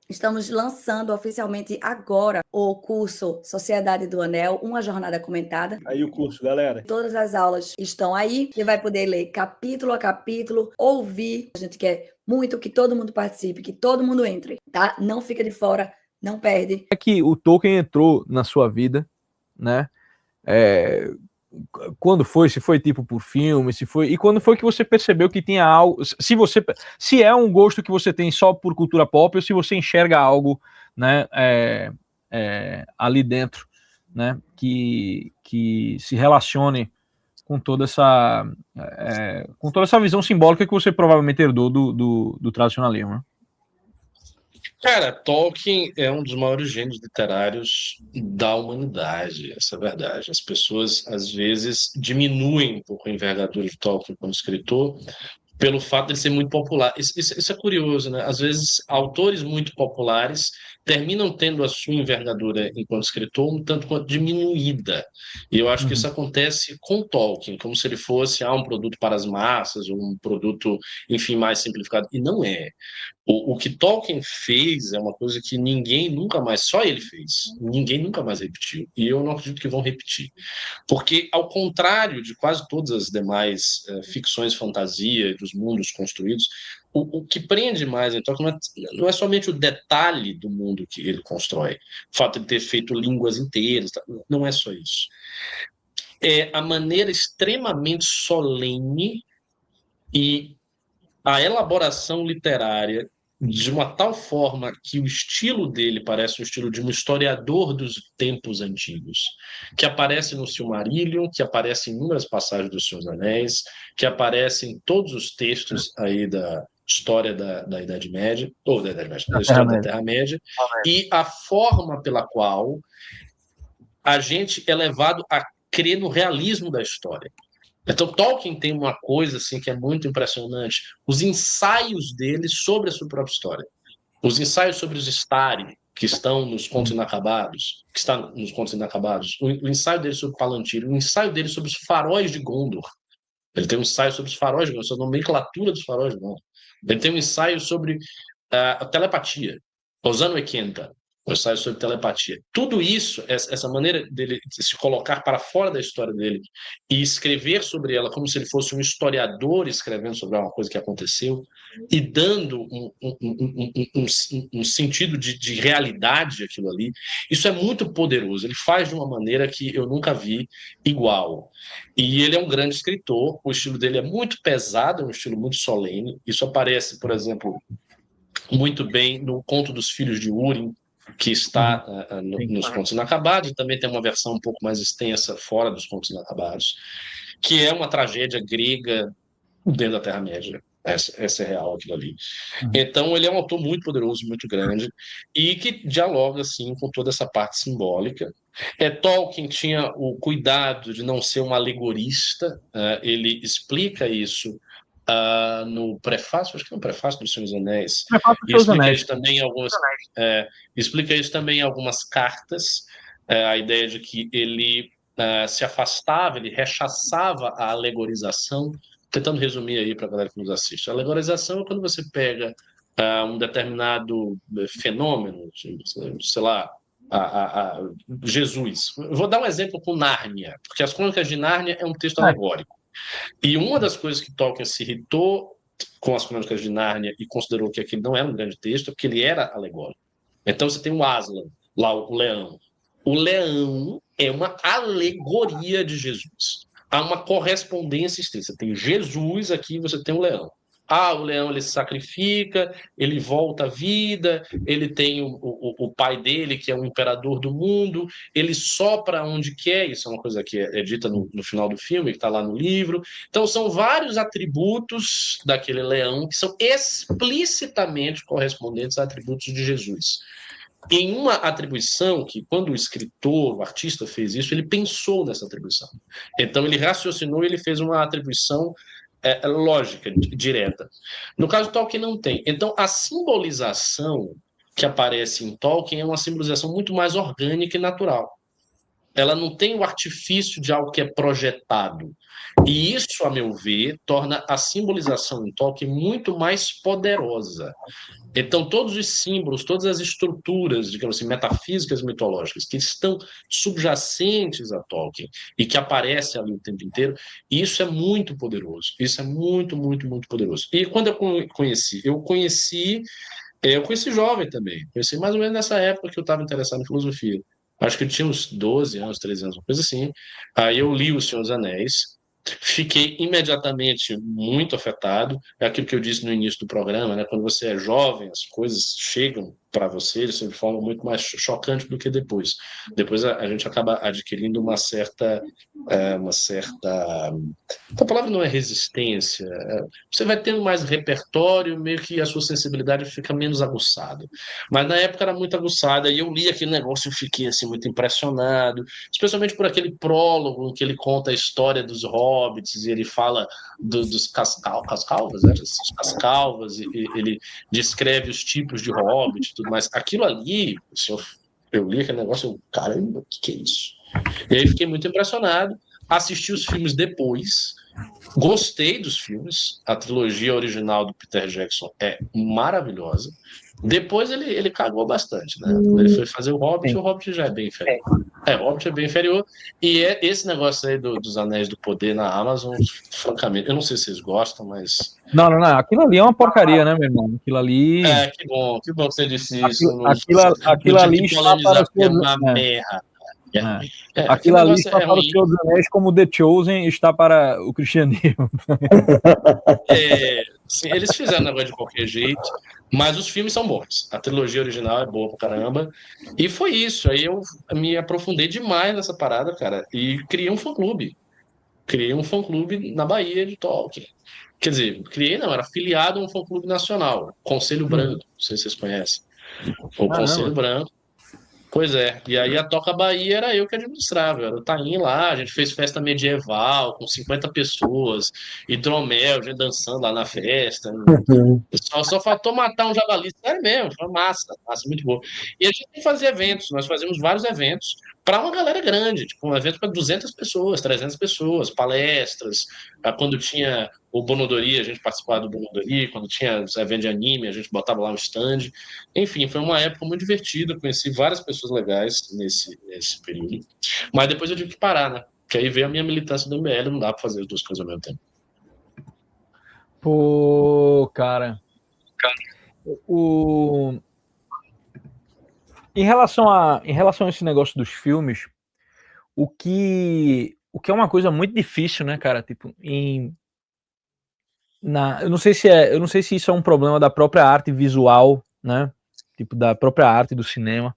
Estamos lançando oficialmente agora o curso Sociedade do Anel, uma jornada comentada. Aí o curso, galera. Todas as aulas estão aí. Você vai poder ler capítulo a capítulo, ouvir. A gente quer muito que todo mundo participe, que todo mundo entre, tá? Não fica de fora, não perde. É que o Tolkien entrou na sua vida, né? Quando foi? Se foi tipo por filme, se foi. E quando foi que você percebeu que tinha algo. Se é um gosto que você tem só por cultura pop, ou se você enxerga algo, né, ali dentro, né, que se relacione com toda essa visão simbólica que você provavelmente herdou do tradicionalismo, né? Cara, Tolkien é um dos maiores gênios literários da humanidade, essa é a verdade. As pessoas, às vezes, diminuem um pouco a envergadura de Tolkien como escritor pelo fato de ele ser muito popular. Isso é curioso, né? Às vezes, autores muito populares terminam tendo a sua envergadura enquanto escritor um tanto quanto diminuída. E eu acho que isso acontece com Tolkien, como se ele fosse um produto para as massas, ou um produto, enfim, mais simplificado. E não é. O que Tolkien fez é uma coisa que ninguém nunca mais, só ele fez, ninguém nunca mais repetiu. E eu não acredito que vão repetir. Porque, ao contrário de quase todas as demais ficções fantasia dos mundos construídos, o que prende mais em Tolkien não é somente o detalhe do mundo que ele constrói, o fato de ter feito línguas inteiras, não é só isso. É a maneira extremamente solene e a elaboração literária de uma tal forma que o estilo dele parece o estilo de um historiador dos tempos antigos, que aparece no Silmarillion, que aparece em inúmeras passagens dos Senhor dos Anéis, que aparece em todos os textos aí da história da Idade Média, ou da Idade Média, da história da Terra-média, e a forma pela qual a gente é levado a crer no realismo da história. Então, Tolkien tem uma coisa assim que é muito impressionante: os ensaios dele sobre a sua própria história, os ensaios sobre os Istari, que estão nos Contos Inacabados, o ensaio dele sobre Palantir, o ensaio dele sobre os faróis de Gondor. Ele tem um ensaio sobre os faróis de Gondor, sobre a nomenclatura dos faróis de Gondor. Ele tem um ensaio sobre a telepatia, Osano Ekenta, um ensaio sobre telepatia. Tudo isso, essa maneira dele se colocar para fora da história dele e escrever sobre ela como se ele fosse um historiador escrevendo sobre uma coisa que aconteceu e dando um sentido de realidade àquilo ali, isso é muito poderoso. Ele faz de uma maneira que eu nunca vi igual. E ele é um grande escritor, o estilo dele é muito pesado, é um estilo muito solene. Isso aparece, por exemplo, muito bem no Conto dos Filhos de Húrin, que está nos Contos Inacabados, e também tem uma versão um pouco mais extensa fora dos Contos Inacabados, que é uma tragédia grega dentro da Terra-média. Essa é real, aquilo ali. Então, ele é um autor muito poderoso, muito grande, e que dialoga, assim, com toda essa parte simbólica. Tolkien tinha o cuidado de não ser um alegorista, ele explica isso no prefácio, acho que é no prefácio do Senhor dos Anéis, e explica isso também em algumas cartas, a ideia de que ele se afastava, ele rechaçava a alegorização, tentando resumir aí para a galera que nos assiste. A alegorização é quando você pega um determinado fenômeno, sei lá, Jesus. Vou dar um exemplo com Nárnia, porque as Crônicas de Nárnia é um texto alegórico. E uma das coisas que Tolkien se irritou com as Crônicas de Nárnia e considerou que aquele não era um grande texto, é porque ele era alegórico. Então você tem o Aslan, lá o leão. O leão é uma alegoria de Jesus. Há uma correspondência extrínseca. Você tem Jesus aqui, você tem o leão. O leão ele se sacrifica, ele volta à vida, ele tem o pai dele, que é o imperador do mundo, ele sopra onde quer, isso é uma coisa que é dita no final do filme, que está lá no livro. Então, são vários atributos daquele leão que são explicitamente correspondentes a atributos de Jesus. Em uma atribuição que, quando o escritor, o artista fez isso, ele pensou nessa atribuição. Então, ele raciocinou e ele fez uma atribuição lógica, direta. No caso, Tolkien não tem. Então, a simbolização que aparece em Tolkien é uma simbolização muito mais orgânica e natural. ela não tem o artifício de algo que é projetado. E isso, a meu ver, torna a simbolização em Tolkien muito mais poderosa. Então, todos os símbolos, todas as estruturas, digamos assim, metafísicas mitológicas que estão subjacentes a Tolkien e que aparecem ali o tempo inteiro, isso é muito poderoso. Isso é muito, muito, muito poderoso. E quando eu conheci jovem também. Conheci mais ou menos nessa época que eu estava interessado em filosofia. Acho que eu tinha uns 12 anos, 13 anos, uma coisa assim. Aí eu li O Senhor dos Anéis. Fiquei imediatamente muito afetado. É aquilo que eu disse no início do programa, né? Quando você é jovem, as coisas chegam para você de forma muito mais chocante do que depois. Depois a gente acaba adquirindo uma certa. A palavra não é resistência. Você vai tendo mais repertório, meio que a sua sensibilidade fica menos aguçada. Mas na época era muito aguçada, e eu li aquele negócio e fiquei assim, muito impressionado, especialmente por aquele prólogo em que ele conta a história dos hobbits, e ele fala dos cascalvas, né? As cascalvas, e ele descreve os tipos de hobbit e tudo mais. Aquilo ali, eu li aquele negócio, eu, caramba, o que é isso? E aí fiquei muito impressionado, assisti os filmes depois, gostei dos filmes, a trilogia original do Peter Jackson é maravilhosa. Depois ele cagou bastante, né? Quando ele foi fazer o Hobbit já é bem inferior. O Hobbit é bem inferior. E esse negócio aí dos Anéis do Poder na Amazon, francamente, eu não sei se vocês gostam, mas... Não. Aquilo ali é uma porcaria, né, meu irmão? Aquilo ali... que bom que você disse isso. Aquilo ali está para o seu... uma merda. Aquilo ali está para o Senhor dos Anéis, como The Chosen está para o cristianismo. Sim, eles fizeram o negócio de qualquer jeito, mas os filmes são bons. A trilogia original é boa pra caramba. E foi isso. Aí eu me aprofundei demais nessa parada, cara, e criei um fã-clube. Criei um fã-clube na Bahia de Tolkien. Quer dizer, era afiliado a um fã-clube nacional, Conselho Branco, não sei se vocês conhecem. O Conselho Branco. Pois é, e aí a Toca Bahia era eu que administrava, era o Taim lá, a gente fez festa medieval com 50 pessoas, hidromel, gente dançando lá na festa, só faltou matar um javali, sério mesmo, foi massa, muito boa. E a gente fazia eventos, nós fazíamos vários eventos para uma galera grande, tipo um evento para 200 pessoas, 300 pessoas, palestras, quando tinha o Bonodori, a gente participava do Bonodori, quando tinha evento de anime, a gente botava lá um stand. Enfim, foi uma época muito divertida, conheci várias pessoas legais nesse período. Mas depois eu tive que parar, né? Porque aí veio a minha militância do MBL, não dá para fazer as duas coisas ao mesmo tempo. Pô, cara. Em relação a esse negócio dos filmes, o que é uma coisa muito difícil, né, cara? Tipo, eu não sei se isso é um problema da própria arte visual, né? Tipo, da própria arte do cinema,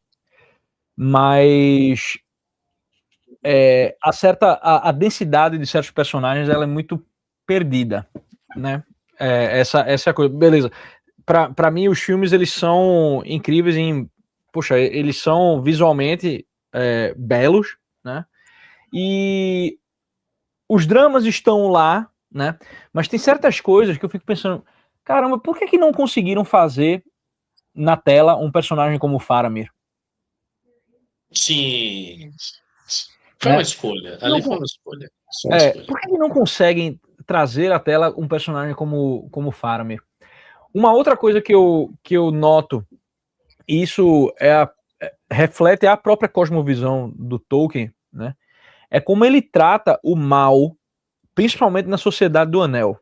mas a densidade de certos personagens, ela é muito perdida, né? Essa é a coisa. Beleza. Para mim, os filmes, eles são incríveis poxa, eles são visualmente belos, né? E os dramas estão lá, né? Mas tem certas coisas que eu fico pensando, caramba, por que não conseguiram fazer na tela um personagem como o Faramir? Sim. Foi uma escolha. Ali foi uma escolha. Por que não conseguem trazer à tela um personagem como o Faramir? Uma outra coisa que eu noto, e isso reflete a própria cosmovisão do Tolkien, né? É como ele trata o mal, principalmente na Sociedade do Anel.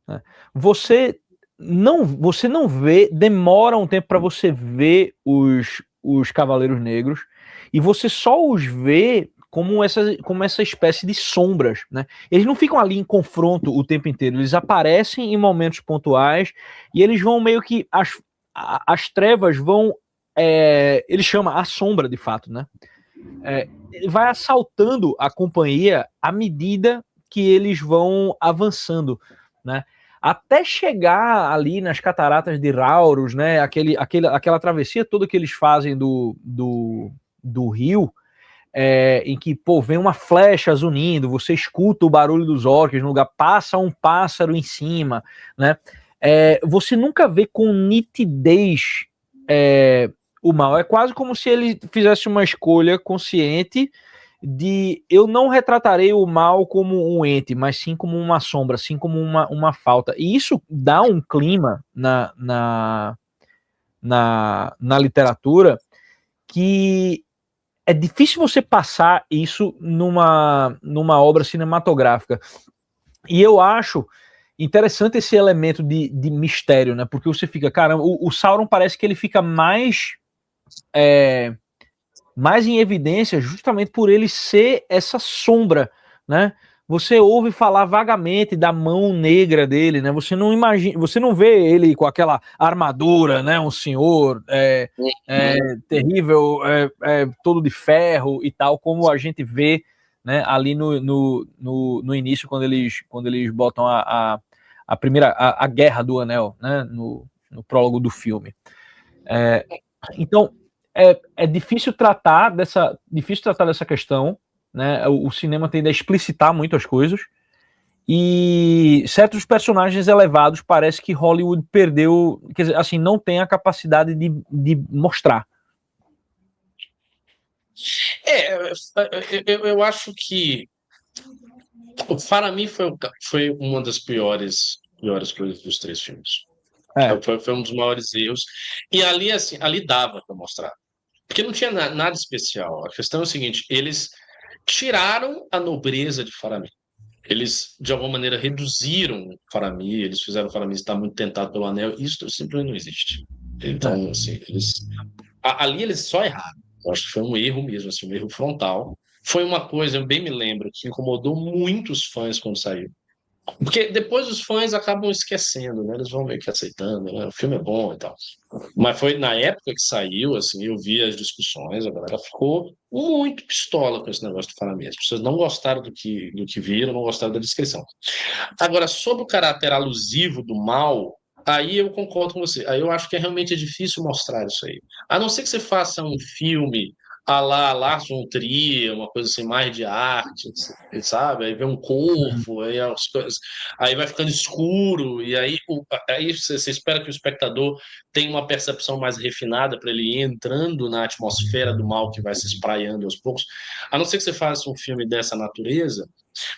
Né? Você não vê, demora um tempo para você ver os Cavaleiros Negros, e você só os vê como essa espécie de sombras, né? Eles não ficam ali em confronto o tempo inteiro, eles aparecem em momentos pontuais, e eles vão meio que, as trevas vão, ele chama a sombra de fato, né? Ele vai assaltando a companhia à medida que eles vão avançando, né? Até chegar ali nas cataratas de Rauros, né? Aquela travessia toda que eles fazem do rio, em que, pô, vem uma flecha zunindo, você escuta o barulho dos orcs no lugar, passa um pássaro em cima, né? Você nunca vê com nitidez o mal. É quase como se ele fizesse uma escolha consciente de eu não retratarei o mal como um ente, mas sim como uma sombra, sim como uma falta. E isso dá um clima na literatura que é difícil você passar isso numa obra cinematográfica. E eu acho interessante esse elemento de mistério, né? Porque você fica, caramba, o Sauron parece que ele fica mais em evidência justamente por ele ser essa sombra, né? Você ouve falar vagamente da mão negra dele, né? Você não imagina, você não vê ele com aquela armadura, né? Um senhor terrível, todo de ferro e tal, como a gente vê, né? Ali no início, quando eles botam a primeira a Guerra do Anel, né? No prólogo do filme. Então é difícil tratar dessa questão, né? O cinema tende a explicitar muito as coisas e certos personagens elevados parece que Hollywood perdeu, quer dizer, assim, não tem a capacidade de mostrar. Eu acho que o Faramir foi uma das piores coisas dos 3 filmes. Foi um dos maiores erros. E ali, assim, ali dava para mostrar. Porque não tinha nada especial. A questão é o seguinte: eles tiraram a nobreza de Faramir. Eles, de alguma maneira, reduziram Faramir, eles fizeram o Faramir estar muito tentado pelo anel. Isso simplesmente não existe. Então, assim, ali eles só erraram. Eu acho que foi um erro mesmo, assim, um erro frontal. Foi uma coisa, eu bem me lembro, que incomodou muitos fãs quando saiu. Porque depois os fãs acabam esquecendo, né? Eles vão meio que aceitando, né? O filme é bom e tal. Mas foi na época que saiu, assim, eu vi as discussões, a galera ficou muito pistola com esse negócio do Faramir. As pessoas não gostaram do que viram, não gostaram da descrição. Agora, sobre o caráter alusivo do mal, aí eu concordo com você. Aí eu acho que realmente é difícil mostrar isso aí. A não ser que você faça um filme a lá Lars von Trier, uma coisa assim mais de arte, sabe? Aí vem um corvo, aí vai ficando escuro, e aí você espera que o espectador tenha uma percepção mais refinada para ele ir entrando na atmosfera do mal que vai se espraiando aos poucos. A não ser que você faça um filme dessa natureza,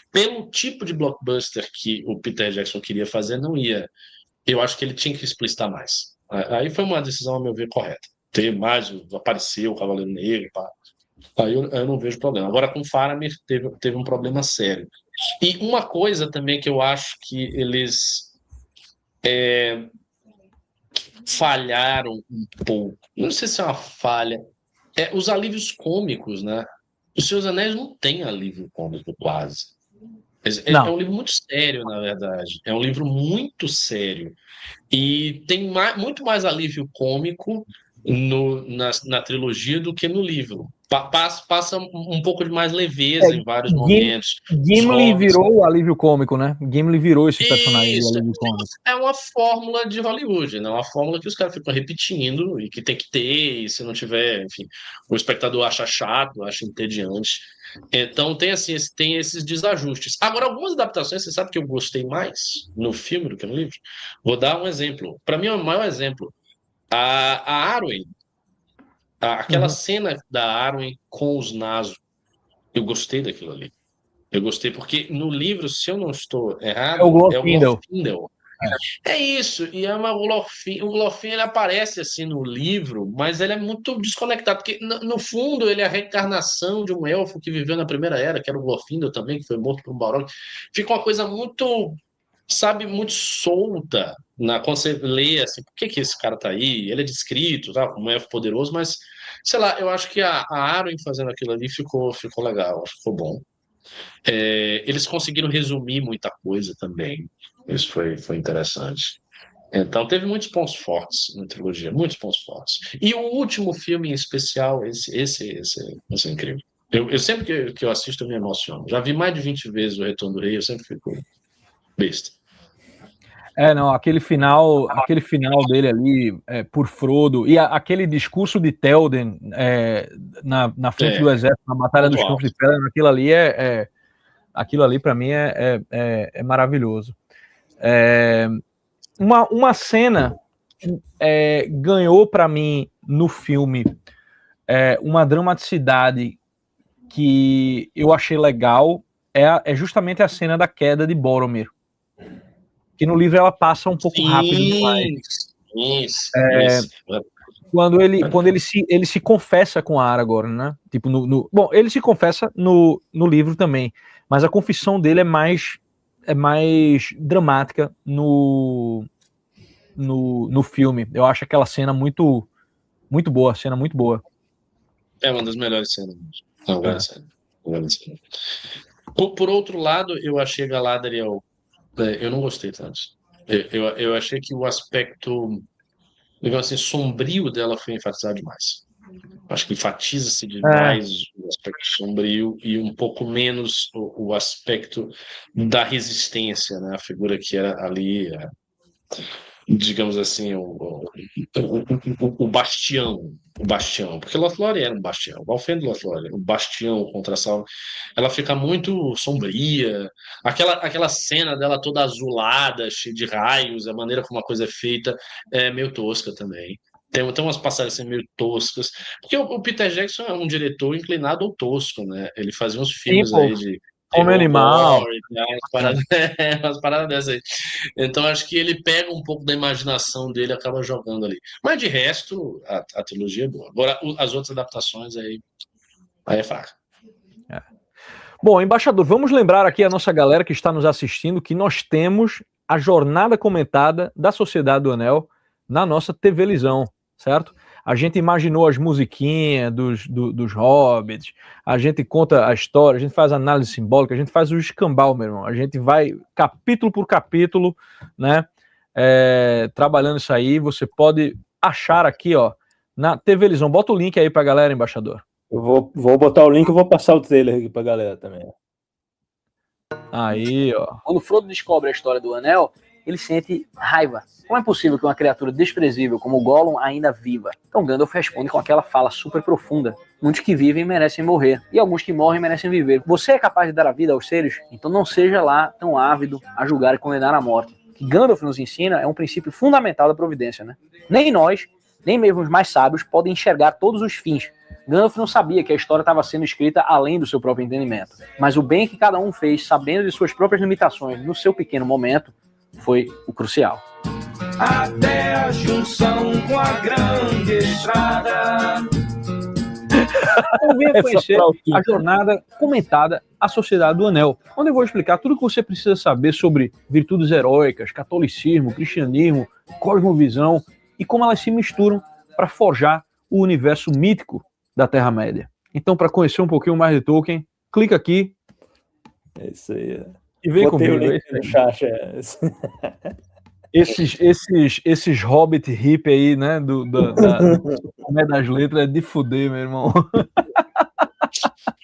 pelo tipo de blockbuster que o Peter Jackson queria fazer, não ia. Eu acho que ele tinha que explicitar mais. Aí foi uma decisão, a meu ver, correta. Ter mais, apareceu o Cavaleiro Negro, pá. Aí eu não vejo problema. Agora, com Faramir, teve um problema sério. E uma coisa também que eu acho que eles falharam um pouco, não sei se é uma falha, os alívios cômicos, né? Os Seus Anéis não tem alívio cômico quase. É um livro muito sério, na verdade. É um livro muito sério. E tem muito mais alívio cômico na trilogia do que no livro. Passa um pouco de mais leveza em vários momentos. Gimli virou o alívio cômico, né? Gimli virou esse personagem de alívio cômico. É uma fórmula de Hollywood, né? Uma fórmula que os caras ficam repetindo e que tem que ter, e se não tiver, enfim, o espectador acha chato, acha entediante. Então tem assim, tem esses desajustes. Agora, algumas adaptações, você sabe que eu gostei mais no filme do que no livro? Vou dar um exemplo. Para mim, é o maior exemplo. A Arwen, aquela cena da Arwen com os Nazgûl, eu gostei daquilo ali. Eu gostei porque no livro, se eu não estou errado, é o Glorfindel. É isso, e o Glorfindel ele aparece assim no livro, mas ele é muito desconectado, porque no fundo ele é a reencarnação de um elfo que viveu na Primeira Era, que era o Glorfindel também, que foi morto por um Balrog. Fica uma coisa muito, sabe, muito solta quando você lê assim, por que esse cara tá aí? Ele é descrito, tá, como um elfo poderoso, mas, sei lá, eu acho que a Arwen fazendo aquilo ali ficou legal, acho que ficou bom. Eles conseguiram resumir muita coisa também. Isso foi interessante. Então, teve muitos pontos fortes na trilogia, muitos pontos fortes. E o último filme em especial, esse é incrível. Eu sempre que eu assisto, eu me emociono. Já vi mais de 20 vezes o Retorno do Rei, eu sempre fico besta. Não, aquele final dele ali, por Frodo, e aquele discurso de Théoden na frente do exército, na Batalha dos Campos de Pedra, aquilo ali para mim é maravilhoso. Uma cena ganhou para mim no filme uma dramaticidade que eu achei legal é justamente a cena da queda de Boromir. Que no livro ela passa um pouco rápido demais. Isso. Quando ele se confessa com Aragorn, né? Tipo, bom, ele se confessa no livro também, mas a confissão dele é mais dramática no filme. Eu acho aquela cena muito boa, cena muito boa. É uma das melhores cenas. Por outro lado, eu achei Galadriel, eu não gostei tanto. Eu achei que o aspecto, digamos assim, sombrio dela foi enfatizado demais. Acho que enfatiza-se demais o aspecto sombrio e um pouco menos o aspecto da resistência, né? A figura que era ali, digamos assim, o bastião. O bastião, porque Lothlórien era um bastião, Valfenda Lothlórien, o bastião contra a Sauron, ela fica muito sombria, aquela cena dela toda azulada, cheia de raios, a maneira como a coisa é feita é meio tosca também. Tem umas passagens assim, meio toscas, porque o Peter Jackson é um diretor inclinado ao tosco, né? Ele fazia uns filmes aí de Homem Animal, umas paradas dessas aí. Então acho que ele pega um pouco da imaginação dele e acaba jogando ali. Mas de resto, a trilogia é boa. Agora, as outras adaptações aí é fraca. Bom, embaixador, vamos lembrar aqui a nossa galera que está nos assistindo que nós temos a jornada comentada da Sociedade do Anel na nossa TV-lisão, certo? A gente imaginou as musiquinhas dos hobbits, a gente conta a história, a gente faz análise simbólica, a gente faz o escambau, meu irmão. A gente vai capítulo por capítulo, né? Trabalhando isso aí. Você pode achar aqui, ó, na TV Lisão. Bota o link aí pra galera, embaixador. Eu vou botar o link e vou passar o trailer aqui pra galera também. Aí, ó. Quando Frodo descobre a história do Anel, ele sente raiva. Como é possível que uma criatura desprezível como o Gollum ainda viva? Então Gandalf responde com aquela fala super profunda. Muitos que vivem merecem morrer, e alguns que morrem merecem viver. Você é capaz de dar a vida aos seres? Então não seja lá tão ávido a julgar e condenar a morte. O que Gandalf nos ensina é um princípio fundamental da providência, né? Nem nós, nem mesmo os mais sábios, podem enxergar todos os fins. Gandalf não sabia que a história estava sendo escrita além do seu próprio entendimento. Mas o bem que cada um fez, sabendo de suas próprias limitações, no seu pequeno momento, foi o crucial. Até a junção com a grande estrada. Então venha conhecer a jornada comentada A Sociedade do Anel, onde eu vou explicar tudo o que você precisa saber sobre virtudes heróicas, catolicismo, cristianismo, cosmovisão e como elas se misturam para forjar o universo mítico da Terra-média. Então, para conhecer um pouquinho mais de Tolkien, clica aqui. É isso aí. E vem comigo. No chat, Esses hobbit hip aí, né, das letras, é de fuder, meu irmão.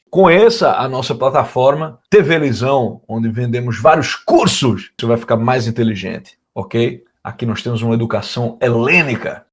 Conheça a nossa plataforma TV Lisão, onde vendemos vários cursos. Você vai ficar mais inteligente, ok? Aqui nós temos uma educação helênica.